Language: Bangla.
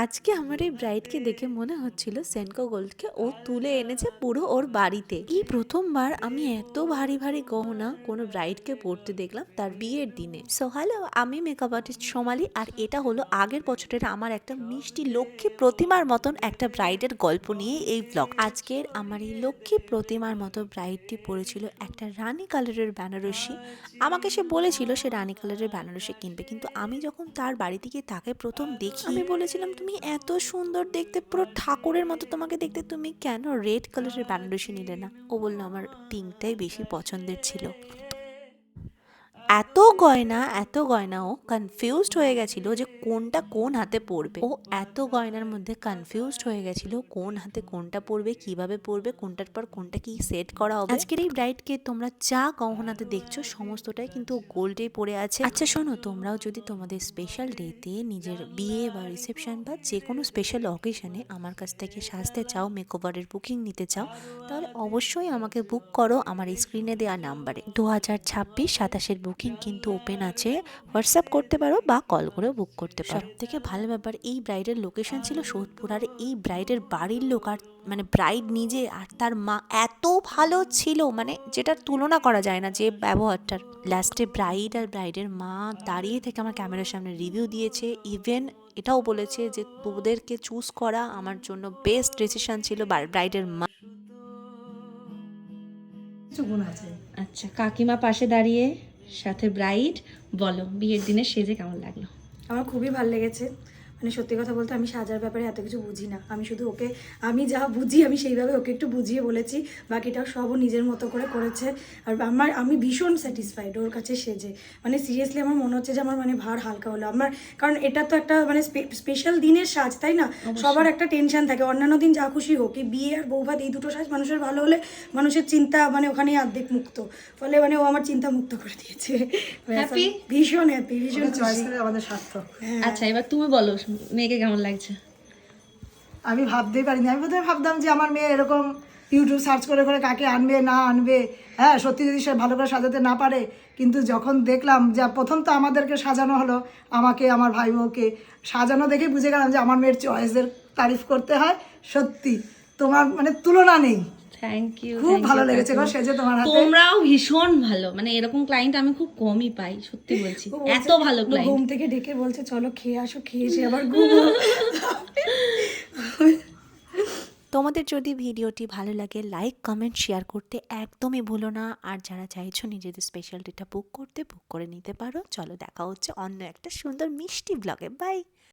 আজকে আমার এই ব্রাইডকে দেখে মনে হচ্ছিল সেনকো গোল্ডকে ও তুলে এনেছে পুরো ওর বাড়িতে। এই প্রথমবার আমি এত ভারী ভারী গহনা কোনো ব্রাইডকে পরতে দেখলাম তার বিয়ের দিনে। সো হ্যালো, আমি মেকআপ আর্টিস্ট সোমালি, আর এটা হলো আগের বছরের আমার একটা মিষ্টি লক্ষ্মী প্রতিমার মতন একটা ব্রাইডের গল্প নিয়ে এই ব্লগ। আজকের আমার এই লক্ষ্মী প্রতিমার মতো ব্রাইডটি পরেছিল একটা রানী কালারের বেনারসি। আমাকে সে বলেছিল সে রানী কালারের বেনারসি কিনবে, কিন্তু আমি যখন তার বাড়ি থেকে তাকে প্রথম দেখি আমি বলেছিলাম, তুমি এত সুন্দর দেখতে, পুরো ঠাকুরের মতো তোমাকে দেখতে, তুমি কেন রেড কালারের বেনারসি নিলে না? ও বললো আমার পিঙ্কটাই বেশি পছন্দের ছিল। এত গয়না ও কনফিউজড হয়ে গেছিল যে কোনটা কোন হাতে পরবে। ও এত গয়নার মধ্যে কনফিউজড হয়ে গেছিল কোন হাতে কোনটা পরবে, কিভাবে পরবে, কোনটার পর কোনটা কি সেট করা হবে। আজকের এই ব্রাইডকে তোমরা যা গহনাতে দেখছো সমস্তটাই কিন্তু গোল্ডে পরে আছে। আচ্ছা শোনো, তোমরাও যদি তোমাদের স্পেশাল ডেতে নিজের বিয়ে বা রিসেপশন বা যে কোনো স্পেশাল অকেশনে আমার কাছ থেকে সাজতে চাও, মেকওভারের বুকিং নিতে চাও, তাহলে অবশ্যই আমাকে বুক করো আমার এই স্ক্রিনে দেওয়া নাম্বারে। 2026-27 বুকিং কিন্তু ওপেন আছে, হোয়াটসঅ্যাপ করতে পারো বা কল করে বুক করতে পারো। সব থেকে ভালো ব্যাপার, এই ব্রাইডের লোকেশন ছিল সোদপুর, আর এই ব্রাইডের বাড়ির লোক আর মানে ব্রাইড নিজে আর তার মা এত ভালো ছিল, মানে যেটার তুলনা করা যায় না যে ব্যবহারটার। লাস্টে ব্রাইড আর ব্রাইডের মা দাঁড়িয়ে থেকে আমার ক্যামেরার সামনে রিভিউ দিয়েছে, ইভেন এটাও বলেছে যে তোদেরকে চুজ করা আমার জন্য বেস্ট ডিসিশন ছিল ব্রাইডের মা। কিছু গুণ আছে। আচ্ছা, কাকিমা পাশে দাঁড়িয়ে সাথে ব্রাইড, বলো বিয়ের দিনে সেজে কেমন লাগলো? আমার খুবই ভালো লেগেছে। মানে সত্যি কথা বলতে আমি সাজার ব্যাপারে এত কিছু বুঝি না, আমি শুধু ওকে, আমি যা বুঝি আমি সেইভাবে ওকে একটু বুঝিয়ে বলেছি, বাকিটাও সবও নিজের মতো করে করেছে। আর আমি ভীষণ স্যাটিসফাইড ওর কাছে সেজে। মানে সিরিয়াসলি আমার মনে হচ্ছে যে আমার মানে ভার হালকা হলো আমার, কারণ এটা তো একটা মানে স্পেশাল দিনের সাজ, তাই না? সবার একটা টেনশন থাকে, অন্যান্য দিন যা খুশি হোক, এই বিয়ে আর বৌভাত এই দুটো সাজ মানুষের ভালো হলে মানুষের চিন্তা মানে ওখানেই অর্ধেক মুক্ত। ফলে মানে ও আমার চিন্তা মুক্ত করে দিয়েছে। হ্যাপি? ভীষণ হ্যাপি, ভীষণ চয়েস খুশি। করে আমাদের সার্থক। আচ্ছা, এবার তুমি বলো মেয়েকে কেমন লাগছে? আমি ভাবতেই পারিনি, আমি প্রথমে ভাবতাম যে আমার মেয়ে এরকম ইউটিউব সার্চ করে করে কাকে আনবে না আনবে, হ্যাঁ সত্যি যদি সে ভালো করে সাজাতে না পারে। কিন্তু যখন দেখলাম যে প্রথম তো আমাদেরকে সাজানো হলো, আমাকে আমার ভাই বউকে সাজানো দেখে বুঝে গেলাম যে আমার মেয়ের চয়েসের তারিফ করতে হয়। সত্যি তোমার মানে তুলনা নেই। থ্যাংক ইউ, খুব ভালো লেগেছে গো সেজে তোমার হাতে। তোমরাও ভীষণ ভালো, মানে এরকম ক্লায়েন্ট আমি খুব কমই পাই, সত্যি বলছি, এত ভালো ক্লায়েন্ট। ঘুম থেকে ডেকে বলছে চলো খেয়ে আসো, খেয়ে এসে আবার ঘুমো। তোমাদের যদি ভিডিওটি ভালো লাগে লাইক কমেন্ট শেয়ার করতে একদমই ভুলো না। আর যারা চাইছো নিজেদের স্পেশাল ডেটা বুক করতে, বুক করে নিতে পারো। চলো দেখা হচ্ছে অন্য একটা সুন্দর মিষ্টি ব্লগে। বাই।